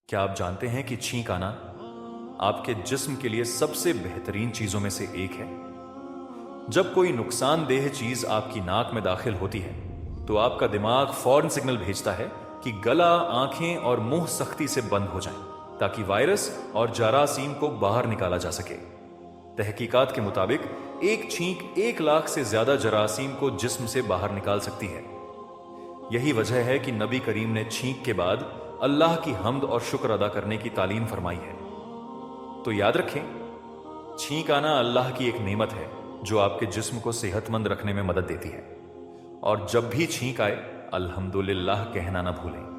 क्या आप जानते हैं कि छींक आना आपके जिस्म के लिए सबसे बेहतरीन चीजों में से एक है। जब कोई नुकसानदेह चीज आपकी नाक में दाखिल होती है तो आपका दिमाग फौरन सिग्नल भेजता है कि गला, आंखें और मुंह सख्ती से बंद हो जाएं, ताकि वायरस और जरासीम को बाहर निकाला जा सके। तहकीकात के मुताबिक एक छींक 1 लाख से ज्यादा जरासीम को जिस्म से बाहर निकाल सकती है। यही वजह है कि नबी करीम ने छींक के बाद अल्लाह की हम्द और शुक्र अदा करने की तालीम फरमाई है। तो याद रखें, छींक आना अल्लाह की एक नेमत है जो आपके जिस्म को सेहतमंद रखने में मदद देती है। और जब भी छींक आए, अल्हम्दुलिल्लाह कहना ना भूलें।